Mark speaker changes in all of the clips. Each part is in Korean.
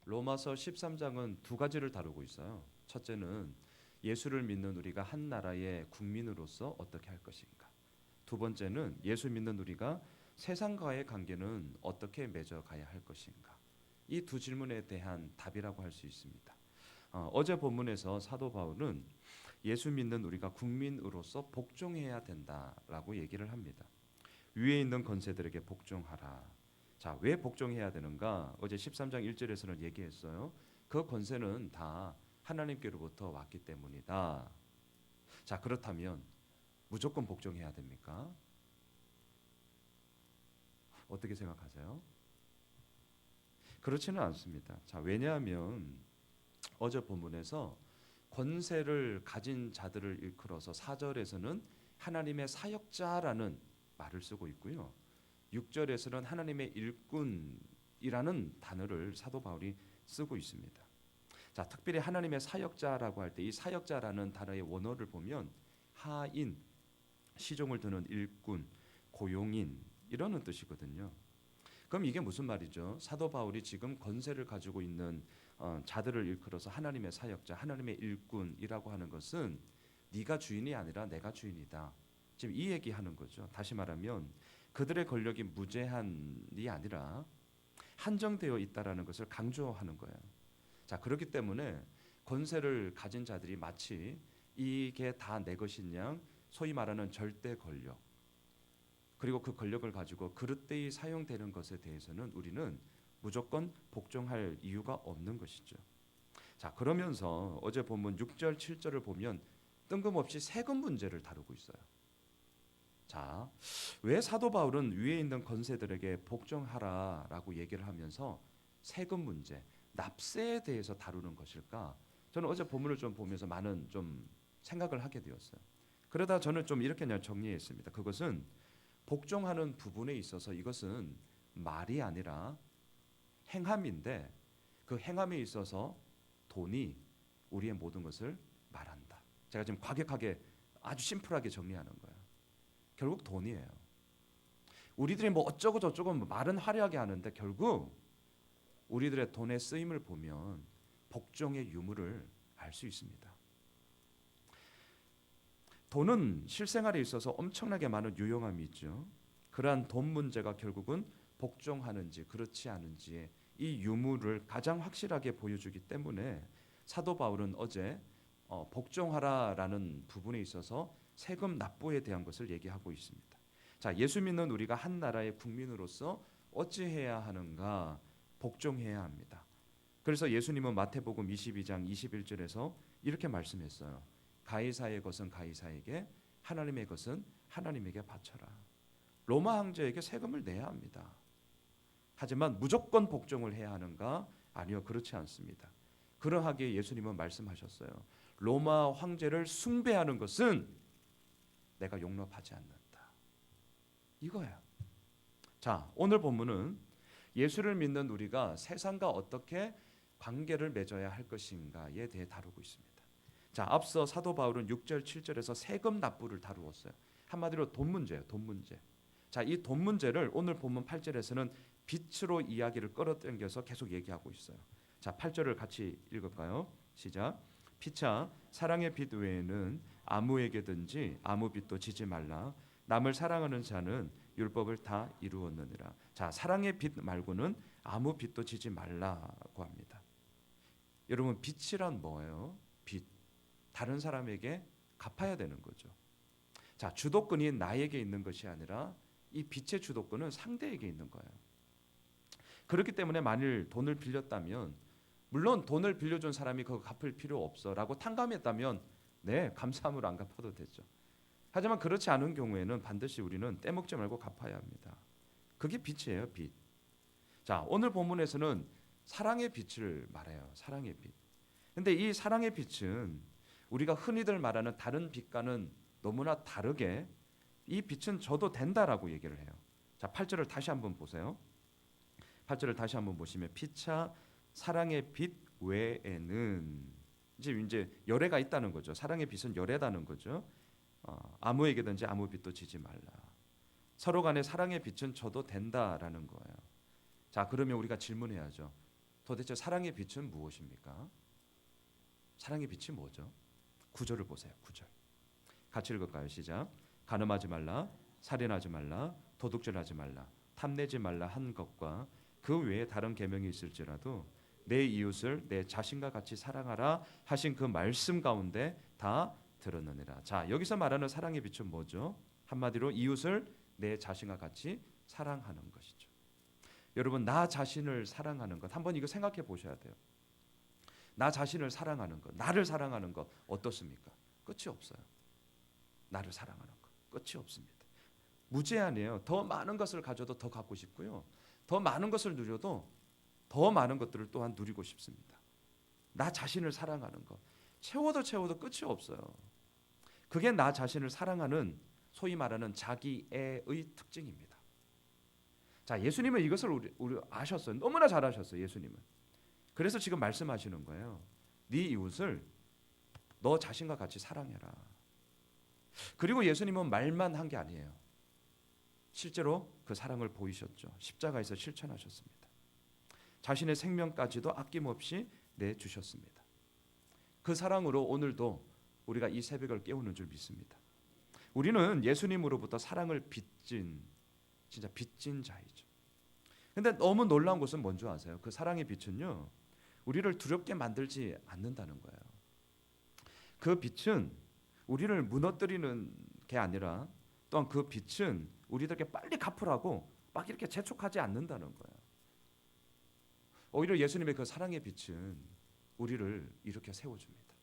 Speaker 1: 로마서 13장은 두 가지를 다루고 있어요. 첫째는 예수를 믿는 우리가 한 나라의 국민으로서 어떻게 할 것인가. 두 번째는 예수 믿는 우리가 세상과의 관계는 어떻게 맺어가야 할 것인가. 이 두 질문에 대한 답이라고 할 수 있습니다. 어제 본문에서 사도 바울은 예수 믿는 우리가 국민으로서 복종해야 된다라고 얘기를 합니다. 위에 있는 권세들에게 복종하라. 자, 왜 복종해야 되는가? 어제 13장 1절에서는 얘기했어요. 그 권세는 다 하나님께로부터 왔기 때문이다. 자, 그렇다면 무조건 복종해야 됩니까? 어떻게 생각하세요? 그렇지는 않습니다. 자, 왜냐하면 어제 본문에서 권세를 가진 자들을 일컬어서 4절에서는 하나님의 사역자라는 말을 쓰고 있고요. 6절에서는 하나님의 일꾼이라는 단어를 사도 바울이 쓰고 있습니다. 자, 특별히 하나님의 사역자라고 할 때 이 사역자라는 단어의 원어를 보면 하인, 시종을 드는 일꾼, 고용인 이런 뜻이거든요. 그럼 이게 무슨 말이죠? 사도 바울이 지금 권세를 가지고 있는 자들을 일컬어서 하나님의 사역자, 하나님의 일꾼이라고 하는 것은 네가 주인이 아니라 내가 주인이다. 지금 이 얘기하는 거죠. 다시 말하면 그들의 권력이 무제한이 아니라 한정되어 있다라는 것을 강조하는 거예요. 자, 그렇기 때문에 권세를 가진 자들이 마치 이게 다 내 것인 양 소위 말하는 절대 권력, 그리고 그 권력을 가지고 그릇되이 사용되는 것에 대해서는 우리는 무조건 복종할 이유가 없는 것이죠. 자, 그러면서 어제 본문 6절 7절을 보면 뜬금없이 세금 문제를 다루고 있어요. 자, 왜 사도 바울은 위에 있는 권세들에게 복종하라라고 얘기를 하면서 세금 문제, 납세에 대해서 다루는 것일까? 저는 어제 본문을 좀 보면서 많은 좀 생각을 하게 되었어요. 그러다 저는 좀 이렇게 그냥 정리했습니다. 그것은 복종하는 부분에 있어서 이것은 말이 아니라 행함인데 그 행함에 있어서 돈이 우리의 모든 것을 말한다. 제가 지금 과격하게 아주 심플하게 정리하는 거예요. 결국 돈이에요. 우리들이 뭐 어쩌고 저쩌고 말은 화려하게 하는데 결국 우리들의 돈의 쓰임을 보면 복종의 유무를 알 수 있습니다. 돈은 실생활에 있어서 엄청나게 많은 유용함이 있죠. 그러한 돈 문제가 결국은 복종하는지 그렇지 않은지의 이 유무를 가장 확실하게 보여주기 때문에 사도 바울은 어제 복종하라라는 부분에 있어서 세금 납부에 대한 것을 얘기하고 있습니다. 자, 예수 믿는 우리가 한 나라의 국민으로서 어찌해야 하는가? 복종해야 합니다. 그래서 예수님은 마태복음 22장 21절에서 이렇게 말씀했어요. 가이사의 것은 가이사에게, 하나님의 것은 하나님에게 바쳐라. 로마 황제에게 세금을 내야 합니다. 하지만 무조건 복종을 해야 하는가? 아니요, 그렇지 않습니다. 그러하기에 예수님은 말씀하셨어요. 로마 황제를 숭배하는 것은 내가 용납하지 않는다. 이거예요. 자, 오늘 본문은 예수를 믿는 우리가 세상과 어떻게 관계를 맺어야 할 것인가에 대해 다루고 있습니다. 자, 앞서 사도 바울은 6절 7절에서 세금 납부를 다루었어요. 한마디로 돈 문제예요. 돈 문제. 자, 이 돈 문제를 오늘 본문 8절에서는 빛으로 이야기를 끌어당겨서 계속 얘기하고 있어요. 자, 8절을 같이 읽을까요? 시작. 피차 사랑의 빛 외에는 아무에게든지 아무 빚도 지지 말라. 남을 사랑하는 자는 율법을 다 이루었느니라. 자, 사랑의 빚 말고는 아무 빚도 지지 말라고 합니다. 여러분, 빚이란 뭐예요? 빚. 다른 사람에게 갚아야 되는 거죠. 자, 주도권이 나에게 있는 것이 아니라 이 빚의 주도권은 상대에게 있는 거예요. 그렇기 때문에 만일 돈을 빌렸다면, 물론 돈을 빌려준 사람이 그거 갚을 필요 없어라고 탕감했다면 네, 감사함으로 안 갚아도 되죠. 하지만 그렇지 않은 경우에는 반드시 우리는 떼먹지 말고 갚아야 합니다. 그게 빚이에요, 빚. 자, 오늘 본문에서는 사랑의 빛을 말해요. 사랑의 빛. 근데 이 사랑의 빛은 우리가 흔히들 말하는 다른 빛과는 너무나 다르게 이 빛은 저도 된다라고 얘기를 해요. 자, 8절을 다시 한번 보세요. 8절을 다시 한번 보시면 피차 사랑의 빛 외에는 이제 열애가 있다는 거죠. 사랑의 빛은 열애다는 거죠. 아무에게든지 아무 빛도 지지 말라. 서로 간의 사랑의 빛은 저도 된다라는 거예요. 자, 그러면 우리가 질문해야죠. 도대체 사랑의 빛은 무엇입니까? 사랑의 빛이 뭐죠? 9절을 보세요. 9절. 같이 읽을까요? 시작. 간음하지 말라, 살인하지 말라, 도둑질하지 말라, 탐내지 말라 한 것과 그 외에 다른 계명이 있을지라도 내 이웃을 내 자신과 같이 사랑하라 하신 그 말씀 가운데 다 들었느니라. 자, 여기서 말하는 사랑의 빛은 뭐죠? 한마디로 이웃을 내 자신과 같이 사랑하는 것이죠. 여러분, 나 자신을 사랑하는 것 한번 이거 생각해 보셔야 돼요. 나 자신을 사랑하는 것, 나를 사랑하는 것 어떻습니까? 끝이 없어요. 나를 사랑하는 것 끝이 없습니다. 무제한이에요. 더 많은 것을 가져도 더 갖고 싶고요. 더 많은 것을 누려도 더 많은 것들을 또한 누리고 싶습니다. 나 자신을 사랑하는 것 채워도 끝이 없어요. 그게 나 자신을 사랑하는 소위 말하는 자기애의 특징입니다. 자, 예수님은 이것을 우리 아셨어요. 너무나 잘 아셨어요. 예수님은. 그래서 지금 말씀하시는 거예요. 네 이웃을 너 자신과 같이 사랑해라. 그리고 예수님은 말만 한 게 아니에요. 실제로 그 사랑을 보이셨죠. 십자가에서 실천하셨습니다. 자신의 생명까지도 아낌없이 내주셨습니다. 그 사랑으로 오늘도 우리가 이 새벽을 깨우는 줄 믿습니다. 우리는 예수님으로부터 사랑을 빚진 진짜 빚진 자이죠. 근데 너무 놀라운 것은 뭔지 아세요? 그 사랑의 빛은요, 우리를 두렵게 만들지 않는다는 거예요. 그 빛은 우리를 무너뜨리는 게 아니라 또한 그 빛은 우리들에게 빨리 갚으라고 막 이렇게 재촉하지 않는다는 거예요. 오히려 예수님의 그 사랑의 빛은 우리를 이렇게 세워줍니다.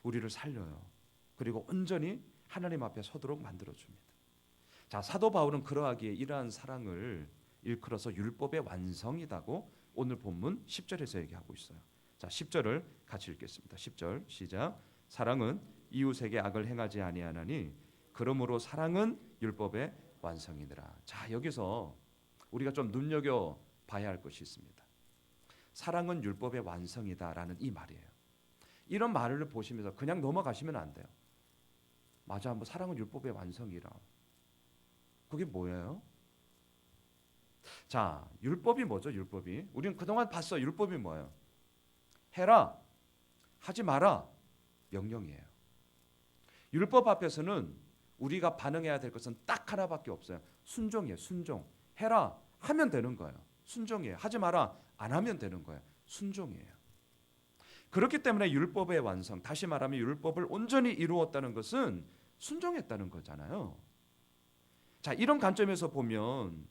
Speaker 1: 우리를 살려요. 그리고 온전히 하나님 앞에 서도록 만들어줍니다. 자, 사도 바울은 그러하기에 이러한 사랑을 일컬어서 율법의 완성이라고 오늘 본문 10절에서 얘기하고 있어요. 자, 10절을 같이 읽겠습니다. 10절 시작. 사랑은 이웃에게 악을 행하지 아니하나니 그러므로 사랑은 율법의 완성이니라. 자, 여기서 우리가 좀 눈여겨 봐야 할 것이 있습니다. 사랑은 율법의 완성이다라는 이 말이에요. 이런 말을 보시면서 그냥 넘어가시면 안 돼요. 맞아, 뭐 사랑은 율법의 완성이라. 그게 뭐예요? 자, 율법이 뭐죠? 율법이 우리는 그동안 봤어. 율법이 뭐예요? 해라, 하지 마라, 명령이에요. 율법 앞에서는 우리가 반응해야 될 것은 딱 하나밖에 없어요. 순종이에요. 순종. 해라 하면 되는 거예요. 순종이에요. 하지 마라 안 하면 되는 거예요. 순종이에요. 그렇기 때문에 율법의 완성, 다시 말하면 율법을 온전히 이루었다는 것은 순종했다는 거잖아요. 자, 이런 관점에서 보면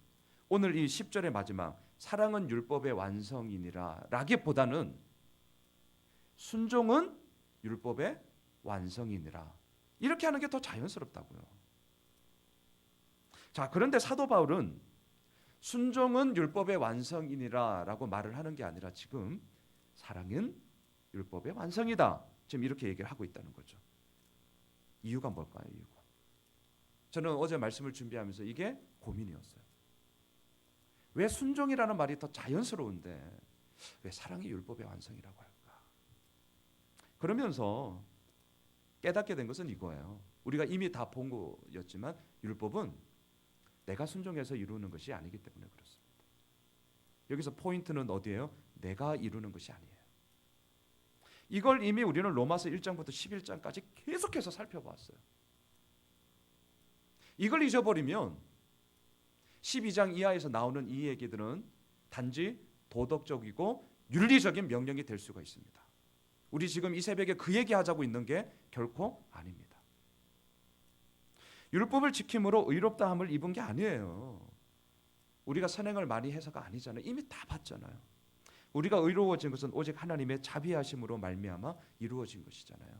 Speaker 1: 오늘 이 10절의 마지막 사랑은 율법의 완성이니라 라기보다는 순종은 율법의 완성이니라 이렇게 하는 게 더 자연스럽다고요. 자, 그런데 사도 바울은 순종은 율법의 완성이니라 라고 말을 하는 게 아니라 지금 사랑은 율법의 완성이다, 지금 이렇게 얘기를 하고 있다는 거죠. 이유가 뭘까요? 이유가. 저는 어제 말씀을 준비하면서 이게 고민이었어요. 왜 순종이라는 말이 더 자연스러운데 왜 사랑이 율법의 완성이라고 할까? 그러면서 깨닫게 된 것은 이거예요. 우리가 이미 다 본 거였지만 율법은 내가 순종해서 이루는 것이 아니기 때문에 그렇습니다. 여기서 포인트는 어디예요? 내가 이루는 것이 아니에요. 이걸 이미 우리는 로마서 1장부터 11장까지 계속해서 살펴봤어요. 이걸 잊어버리면 12장 이하에서 나오는 이 얘기들은 단지 도덕적이고 윤리적인 명령이 될 수가 있습니다. 우리 지금 이 새벽에 그 얘기하자고 있는 게 결코 아닙니다. 율법을 지킴으로 의롭다함을 입은 게 아니에요. 우리가 선행을 많이 해서가 아니잖아요. 이미 다 봤잖아요. 우리가 의로워진 것은 오직 하나님의 자비하심으로 말미암아 이루어진 것이잖아요.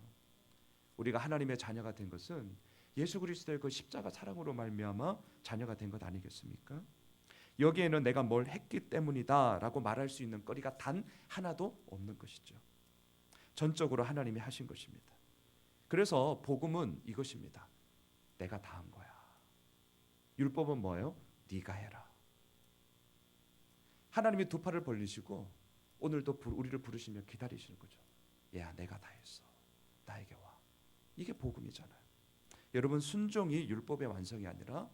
Speaker 1: 우리가 하나님의 자녀가 된 것은 예수 그리스도의 그 십자가 사랑으로 말미암아 자녀가 된 것 아니겠습니까? 여기에는 내가 뭘 했기 때문이다라고 말할 수 있는 거리가 단 하나도 없는 것이죠. 전적으로 하나님이 하신 것입니다. 그래서 복음은 이것입니다. 내가 다 한 거야. 율법은 뭐예요? 네가 해라. 하나님이 두 팔을 벌리시고 오늘도 우리를 부르시며 기다리시는 거죠. 야, 내가 다 했어. 나에게 와. 이게 복음이잖아요. 여러분, 순종이 율법의 완성이 아니라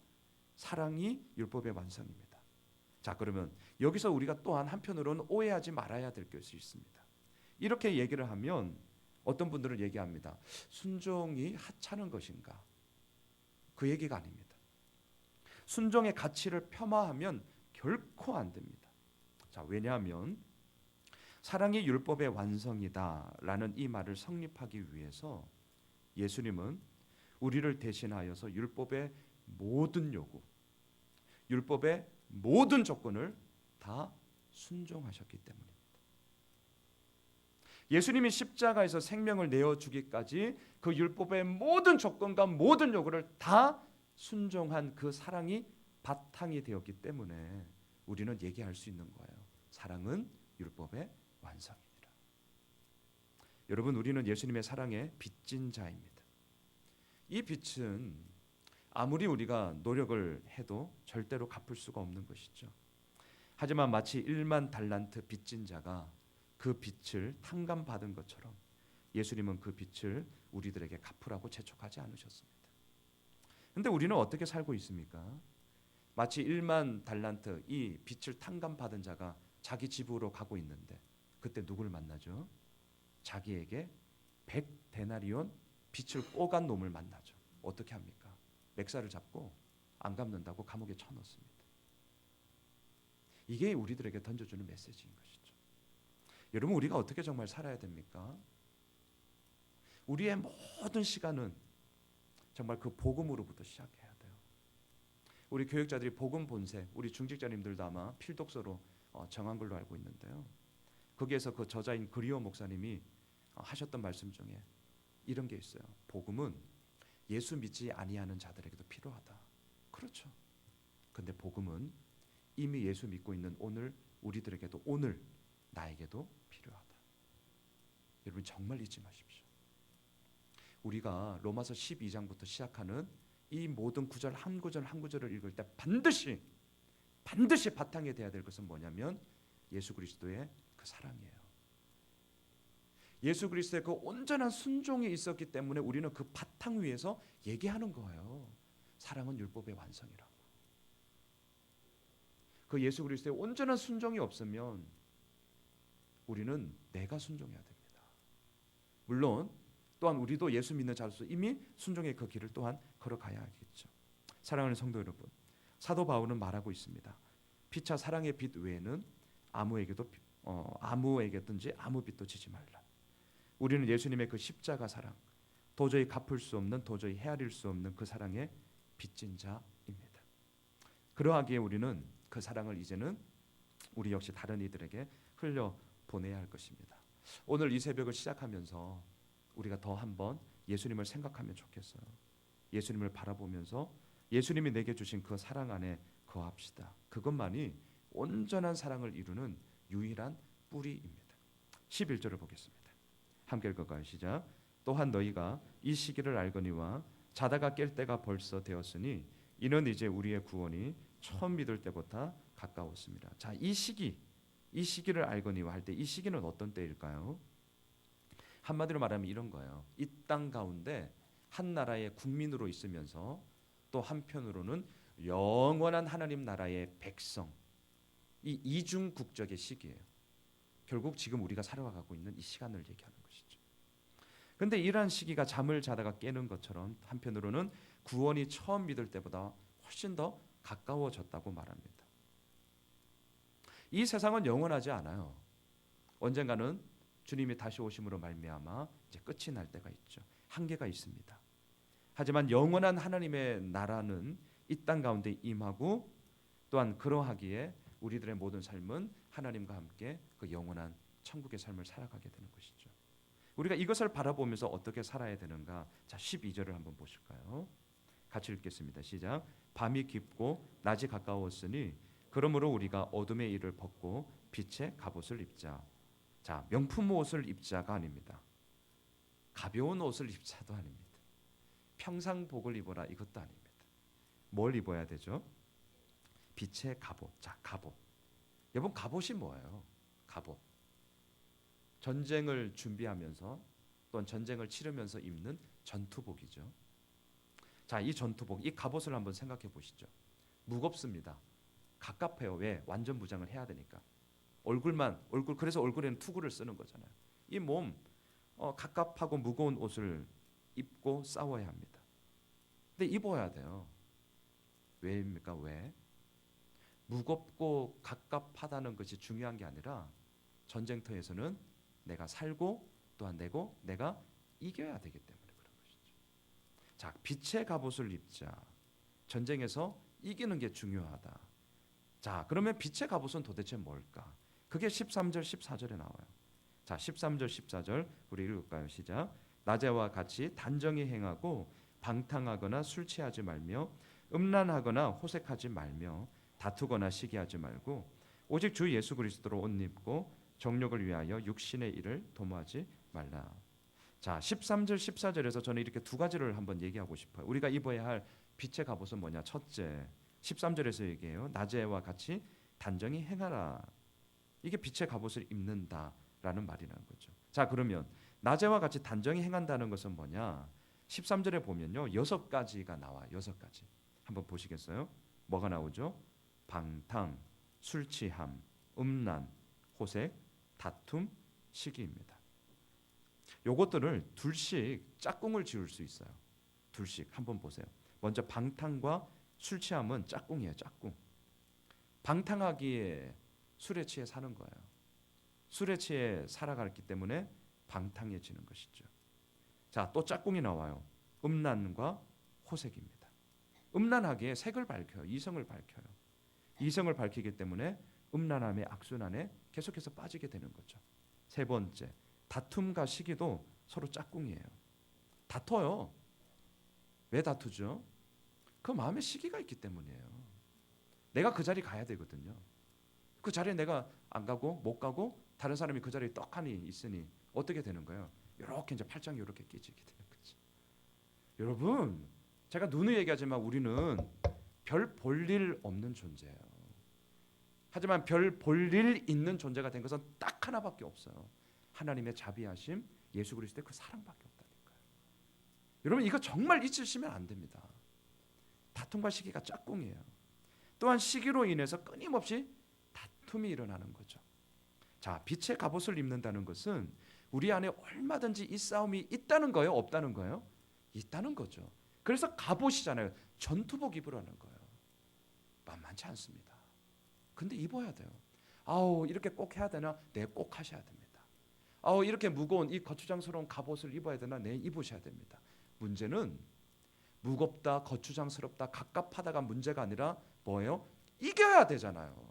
Speaker 1: 사랑이 율법의 완성입니다. 자, 그러면 여기서 우리가 또한 한편으로는 오해하지 말아야 될 것이 있습니다. 이렇게 얘기를 하면 어떤 분들은 얘기합니다. 순종이 하찮은 것인가? 그 얘기가 아닙니다. 순종의 가치를 폄하하면 결코 안 됩니다. 자, 왜냐하면 사랑이 율법의 완성이다라는 이 말을 성립하기 위해서 예수님은 우리를 대신하여서 율법의 모든 요구, 율법의 모든 조건을 다 순종하셨기 때문입니다. 예수님이 십자가에서 생명을 내어주기까지 그 율법의 모든 조건과 모든 요구를 다 순종한 그 사랑이 바탕이 되었기 때문에 우리는 얘기할 수 있는 거예요. 사랑은 율법의 완성이니라. 여러분, 우리는 예수님의 사랑에 빚진 자입니다. 이 빚은 아무리 우리가 노력을 해도 절대로 갚을 수가 없는 것이죠. 하지만 마치 1만 달란트 빚진 자가 그 빚을 탕감받은 것처럼 예수님은 그 빚을 우리들에게 갚으라고 재촉하지 않으셨습니다. 그런데 우리는 어떻게 살고 있습니까? 마치 1만 달란트 이 빚을 탕감받은 자가 자기 집으로 가고 있는데 그때 누구를 만나죠? 자기에게 100데나리온 빚을 꼬간 놈을 만나죠. 어떻게 합니까? 맥살을 잡고 안 갚는다고 감옥에 쳐넣습니다. 이게 우리들에게 던져주는 메시지인 것이죠. 여러분, 우리가 어떻게 정말 살아야 됩니까? 우리의 모든 시간은 정말 그 복음으로부터 시작해야 돼요. 우리 교육자들이 복음 본색, 우리 중직자님들도 아마 필독서로 정한 걸로 알고 있는데요. 거기에서 그 저자인 그리오 목사님이 하셨던 말씀 중에 이런 게 있어요. 복음은 예수 믿지 아니하는 자들에게도 필요하다. 그렇죠. 근데 복음은 이미 예수 믿고 있는 오늘 우리들에게도, 오늘 나에게도 필요하다. 여러분, 정말 잊지 마십시오. 우리가 로마서 12장부터 시작하는 이 모든 구절 한 구절 한 구절을 읽을 때 반드시 바탕에 돼야 될 것은 뭐냐면 예수 그리스도의 그 사랑이에요. 예수 그리스도의 그 온전한 순종이 있었기 때문에 우리는 그 바탕 위에서 얘기하는 거예요. 사랑은 율법의 완성이라고. 그 예수 그리스도의 온전한 순종이 없으면 우리는 내가 순종해야 됩니다. 물론 또한 우리도 예수 믿는 자로서 이미 순종의 그 길을 또한 걸어가야 하겠죠. 사랑하는 성도 여러분, 사도 바울은 말하고 있습니다. 피차 사랑의 빚 외에는 아무에게든지 아무 빚도 지지 말라. 우리는 예수님의 그 십자가 사랑, 도저히 갚을 수 없는, 도저히 헤아릴 수 없는 그 사랑에 빚진 자입니다. 그러하기에 우리는 그 사랑을 이제는 우리 역시 다른 이들에게 흘려 보내야 할 것입니다. 오늘 이 새벽을 시작하면서 우리가 더 한번 예수님을 생각하면 좋겠어요. 예수님을 바라보면서 예수님이 내게 주신 그 사랑 안에 거합시다. 그것만이 온전한 사랑을 이루는 유일한 뿌리입니다. 11절을 보겠습니다. 함께 읽어가요. 시작. 또한 너희가 이 시기를 알거니와 자다가 깰 때가 벌써 되었으니 이는 이제 우리의 구원이 처음 믿을 때보다 가까웠습니다. 자, 이 시기를 알거니와 할 때 이 시기는 어떤 때일까요? 한마디로 말하면 이런 거예요. 이 땅 가운데 한 나라의 국민으로 있으면서 또 한편으로는 영원한 하나님 나라의 백성, 이 이중 국적의 시기예요. 결국 지금 우리가 살아가고 있는 이 시간을 얘기하는 것이죠. 그런데 이러한 시기가 잠을 자다가 깨는 것처럼 한편으로는 구원이 처음 믿을 때보다 훨씬 더 가까워졌다고 말합니다. 이 세상은 영원하지 않아요. 언젠가는 주님이 다시 오심으로 말미암아 이제 끝이 날 때가 있죠. 한계가 있습니다. 하지만 영원한 하나님의 나라는 이 땅 가운데 임하고 또한 그러하기에 우리들의 모든 삶은 하나님과 함께 그 영원한 천국의 삶을 살아가게 되는 것이죠. 우리가 이것을 바라보면서 어떻게 살아야 되는가? 자, 12절을 한번 보실까요? 같이 읽겠습니다. 시작. 밤이 깊고 낮이 가까웠으니 그러므로 우리가 어둠의 일을 벗고 빛의 갑옷을 입자. 자, 명품 옷을 입자가 아닙니다. 가벼운 옷을 입자도 아닙니다. 평상복을 입어라 이것도 아닙니다. 뭘 입어야 되죠? 빛의 갑옷. 자, 갑옷. 여러분, 갑옷이 뭐예요? 갑옷. 전쟁을 준비하면서 또는 전쟁을 치르면서 입는 전투복이죠. 자, 이 전투복, 이 갑옷을 한번 생각해 보시죠. 무겁습니다. 갑갑해요. 왜? 완전 무장을 해야 되니까. 그래서 얼굴에는 투구를 쓰는 거잖아요. 이 몸 갑갑하고 무거운 옷을 입고 싸워야 합니다. 근데 입어야 돼요. 왜입니까? 왜? 무겁고 갑갑하다는 것이 중요한 게 아니라 전쟁터에서는 내가 살고 또한 내가 이겨야 되기 때문에 그런 것이죠. 자, 빛의 갑옷을 입자. 전쟁에서 이기는 게 중요하다. 자, 그러면 빛의 갑옷은 도대체 뭘까? 그게 13절 14절에 나와요. 자, 13절 14절 우리 읽을까요? 시작. 낮에와 같이 단정히 행하고 방탕하거나 술 취하지 말며 음란하거나 호색하지 말며 다투거나 시기하지 말고 오직 주 예수 그리스도로 옷 입고 정욕을 위하여 육신의 일을 도모하지 말라. 자, 13절 14절에서 저는 이렇게 두 가지를 한번 얘기하고 싶어요. 우리가 입어야 할 빛의 갑옷은 뭐냐? 첫째, 13절에서 얘기해요. 낮에와 같이 단정히 행하라. 이게 빛의 갑옷을 입는다라는 말이라는 거죠. 자, 그러면 낮에와 같이 단정히 행한다는 것은 뭐냐? 13절에 보면요, 6가지가 나와요. 6가지. 한번 보시겠어요? 뭐가 나오죠? 방탕, 술 취함, 음란, 호색, 다툼, 시기입니다. 요것들을 둘씩 짝꿍을 지을 수 있어요. 둘씩 한번 보세요. 먼저 방탕과 술 취함은 짝꿍이에요. 짝꿍. 방탕하기에 술에 취해 사는 거예요. 술에 취해 살아갔기 때문에 방탕해지는 것이죠. 자, 또 짝꿍이 나와요. 음란과 호색입니다. 음란하기에 색을 밝혀요. 이성을 밝혀요. 이성을 밝히기 때문에 음란함의 악순환에 계속해서 빠지게 되는 거죠. 세 번째, 다툼과 시기도 서로 짝꿍이에요. 다퉈요. 왜 다투죠? 그 마음에 시기가 있기 때문이에요. 내가 그 자리 가야 되거든요. 그 자리에 내가 안 가고 못 가고 다른 사람이 그 자리에 떡하니 있으니 어떻게 되는 거예요? 이렇게 이제 팔짱이 이렇게 끼지게 되는 거죠. 여러분, 제가 누누이 얘기하지만 우리는 별 볼 일 없는 존재예요. 하지만 별 볼 일 있는 존재가 된 것은 딱 하나밖에 없어요. 하나님의 자비하심, 예수 그리스도의 그 사랑밖에 없다니까요. 여러분, 이거 정말 잊으시면 안 됩니다. 다툼과 시기가 짝꿍이에요. 또한 시기로 인해서 끊임없이 다툼이 일어나는 거죠. 자, 빛의 갑옷을 입는다는 것은 우리 안에 얼마든지 이 싸움이 있다는 거예요, 없다는 거예요? 있다는 거죠. 그래서 갑옷이잖아요. 전투복 입으라는 거예요. 만만치 않습니다. 근데 입어야 돼요. 아우, 이렇게 꼭 해야 되나? 네, 꼭 하셔야 됩니다. 아우, 이렇게 무거운 이 거추장스러운 갑옷을 입어야 되나? 네, 입으셔야 됩니다. 문제는 무겁다, 거추장스럽다, 갑갑하다가 문제가 아니라 뭐예요? 이겨야 되잖아요.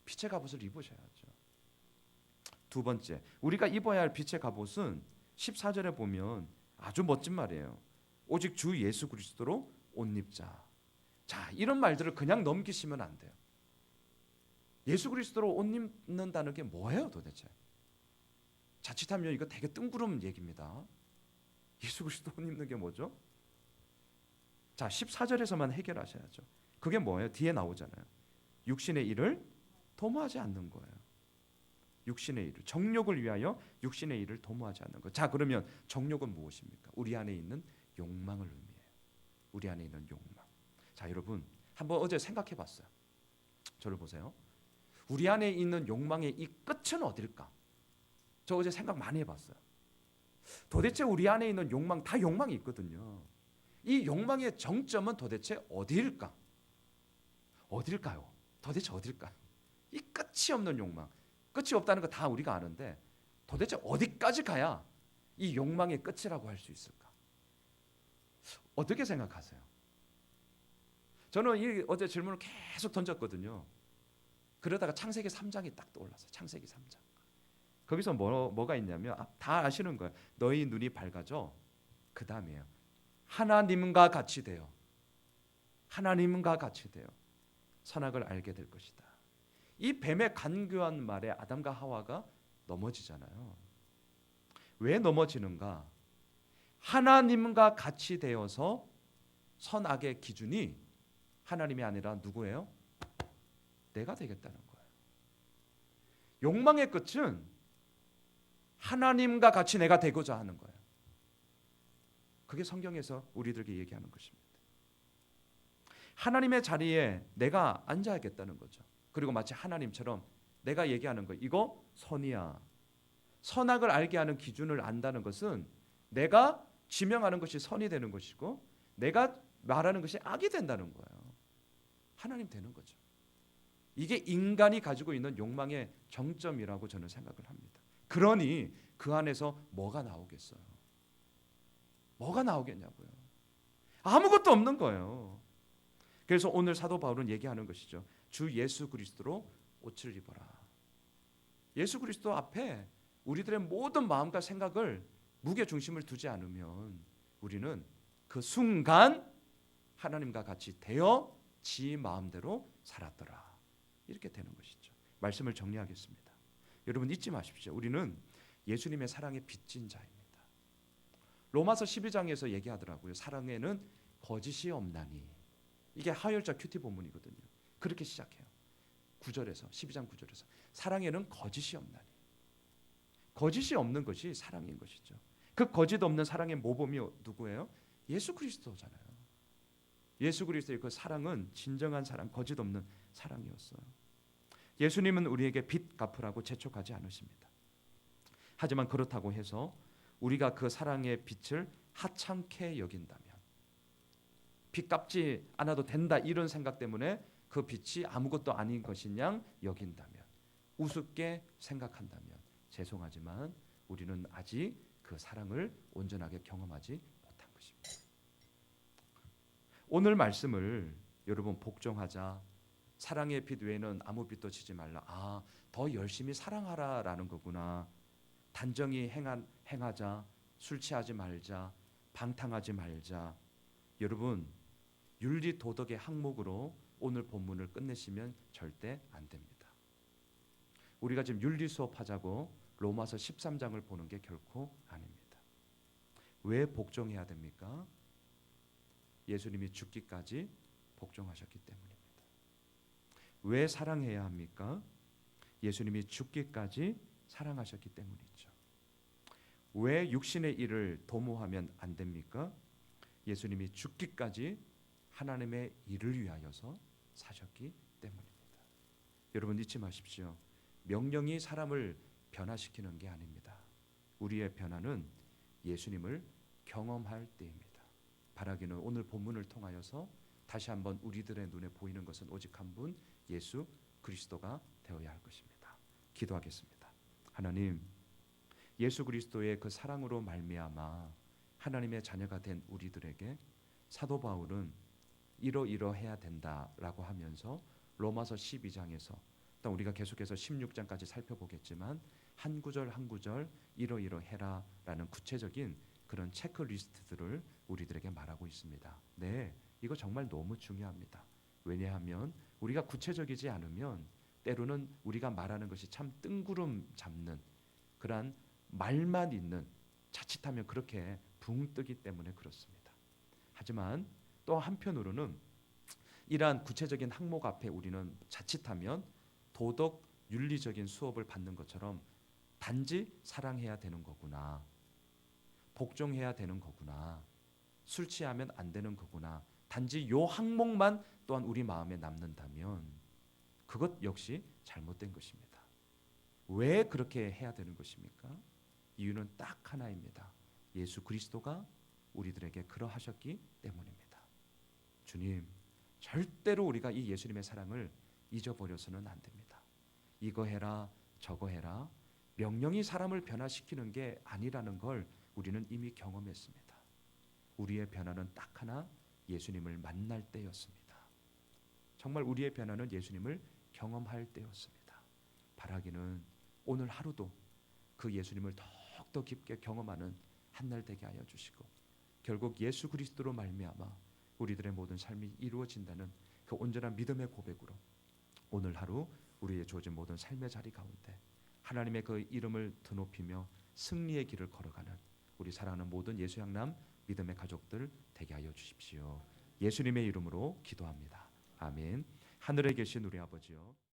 Speaker 1: 빛의 갑옷을 입으셔야죠. 두 번째, 우리가 입어야 할 빛의 갑옷은 14절에 보면 아주 멋진 말이에요. 오직 주 예수 그리스도로 옷 입자. 자, 이런 말들을 그냥 넘기시면 안 돼요. 예수 그리스도로 옷 입는다는 게 뭐예요 도대체? 자칫하면 이거 되게 뜬구름 얘기입니다. 예수 그리스도 옷 입는 게 뭐죠? 자, 14절에서만 해결하셔야죠. 그게 뭐예요? 뒤에 나오잖아요. 육신의 일을 도모하지 않는 거예요. 육신의 일을, 정욕을 위하여 육신의 일을 도모하지 않는 것. 자, 그러면 정욕은 무엇입니까? 우리 안에 있는 욕망을 의미해요. 우리 안에 있는 욕망. 자, 여러분, 한번 어제 생각해 봤어요. 저를 보세요. 우리 안에 있는 욕망의 이 끝은 어딜까? 저 어제 생각 많이 해봤어요. 도대체 우리 안에 있는 욕망, 다 욕망이 있거든요. 이 욕망의 정점은 도대체 어디일까? 어딜까요? 도대체 어딜까요? 이 끝이 없는 욕망. 끝이 없다는 거 다 우리가 아는데 도대체 어디까지 가야 이 욕망의 끝이라고 할 수 있을까? 어떻게 생각하세요? 저는 이 어제 질문을 계속 던졌거든요. 그러다가 창세기 3장이 딱 떠올랐어요. 창세기 3장. 거기서 뭐가 있냐면 다 아시는 거예요. 너희 눈이 밝아져. 그 다음이에요. 하나님과 같이 되어. 하나님과 같이 되어 선악을 알게 될 것이다. 이 뱀의 간교한 말에 아담과 하와가 넘어지잖아요. 왜 넘어지는가? 하나님과 같이 되어서 선악의 기준이 하나님이 아니라 누구예요? 내가 되겠다는 거예요. 욕망의 끝은 하나님과 같이 내가 되고자 하는 거예요. 그게 성경에서 우리들에게 얘기하는 것입니다. 하나님의 자리에 내가 앉아야겠다는 거죠. 그리고 마치 하나님처럼 내가 얘기하는 거 이거 선이야. 선악을 알게 하는 기준을 안다는 것은 내가 지명하는 것이 선이 되는 것이고 내가 말하는 것이 악이 된다는 거예요. 하나님 되는 거죠. 이게 인간이 가지고 있는 욕망의 정점이라고 저는 생각을 합니다. 그러니 그 안에서 뭐가 나오겠어요? 뭐가 나오겠냐고요. 아무것도 없는 거예요. 그래서 오늘 사도 바울은 얘기하는 것이죠. 주 예수 그리스도로 옷을 입어라. 예수 그리스도 앞에 우리들의 모든 마음과 생각을 무게 중심을 두지 않으면 우리는 그 순간 하나님과 같이 되어 지 마음대로 살았더라. 이렇게 되는 것이죠. 말씀을 정리하겠습니다. 여러분 잊지 마십시오. 우리는 예수님의 사랑에 빚진 자입니다. 로마서 12장에서 얘기하더라고요. 사랑에는 거짓이 없나니. 이게 하열자 큐티 본문이거든요. 그렇게 시작해요. 9절에서 12장 9절에서 사랑에는 거짓이 없나니. 거짓이 없는 것이 사랑인 것이죠. 그 거짓 없는 사랑의 모범이 누구예요? 예수 그리스도잖아요. 예수 그리스도의 그 사랑은 진정한 사랑, 거짓 없는 사랑이었어요. 예수님은 우리에게 빚 갚으라고 재촉하지 않으십니다. 하지만 그렇다고 해서 우리가 그 사랑의 빚을 하찮게 여긴다면, 빚 갚지 않아도 된다 이런 생각 때문에 그 빚이 아무것도 아닌 것이냐 여긴다면, 우습게 생각한다면 죄송하지만 우리는 아직 그 사랑을 온전하게 경험하지 못한 것입니다. 오늘 말씀을 여러분 복종하자, 사랑의 빚 외에는 아무 빚도 지지 말라. 더 열심히 사랑하라라는 거구나. 단정히 행하자, 술 취하지 말자, 방탕하지 말자. 여러분 윤리 도덕의 항목으로 오늘 본문을 끝내시면 절대 안 됩니다. 우리가 지금 윤리 수업하자고 로마서 13장을 보는 게 결코 아닙니다. 왜 복종해야 됩니까? 예수님이 죽기까지 복종하셨기 때문입니다. 왜 사랑해야 합니까? 예수님이 죽기까지 사랑하셨기 때문이죠. 왜 육신의 일을 도모하면 안 됩니까? 예수님이 죽기까지 하나님의 일을 위하여서 사셨기 때문입니다. 여러분 잊지 마십시오. 명령이 사람을 변화시키는 게 아닙니다. 우리의 변화는 예수님을 경험할 때입니다. 바라기는 오늘 본문을 통하여서 다시 한번 우리들의 눈에 보이는 것은 오직 한 분, 예수 그리스도가 되어야 할 것입니다. 기도하겠습니다. 하나님, 예수 그리스도의 그 사랑으로 말미암아 하나님의 자녀가 된 우리들에게 사도 바울은 이러이러해야 된다라고 하면서 로마서 12장에서 또 우리가 계속해서 16장까지 살펴보겠지만 한 구절 한 구절 이러이러해라라는 구체적인 그런 체크리스트들을 우리들에게 말하고 있습니다. 네, 이거 정말 너무 중요합니다. 왜냐하면 우리가 구체적이지 않으면 때로는 우리가 말하는 것이 참 뜬구름 잡는 그러한 말만 있는, 자칫하면 그렇게 붕 뜨기 때문에 그렇습니다. 하지만 또 한편으로는 이러한 구체적인 항목 앞에 우리는 자칫하면 도덕 윤리적인 수업을 받는 것처럼 단지 사랑해야 되는 거구나, 복종해야 되는 거구나, 술 취하면 안 되는 거구나, 단지 요 항목만 또한 우리 마음에 남는다면 그것 역시 잘못된 것입니다. 왜 그렇게 해야 되는 것입니까? 이유는 딱 하나입니다. 예수 그리스도가 우리들에게 그러하셨기 때문입니다. 주님, 절대로 우리가 이 예수님의 사랑을 잊어버려서는 안 됩니다. 이거 해라 저거 해라 명령이 사람을 변화시키는 게 아니라는 걸 우리는 이미 경험했습니다. 우리의 변화는 딱 하나, 예수님을 만날 때였습니다. 정말 우리의 변화는 예수님을 경험할 때였습니다. 바라기는 오늘 하루도 그 예수님을 더욱더 깊게 경험하는 한날 되게 하여 주시고, 결국 예수 그리스도로 말미암아 우리들의 모든 삶이 이루어진다는 그 온전한 믿음의 고백으로 오늘 하루 우리의 주어진 모든 삶의 자리 가운데 하나님의 그 이름을 드높이며 승리의 길을 걸어가는 우리 사랑하는 모든 예수 향남 믿음의 가족들 되게 하여 주십시오. 예수님의 이름으로 기도합니다. 아멘. 하늘에 계신 우리 아버지요,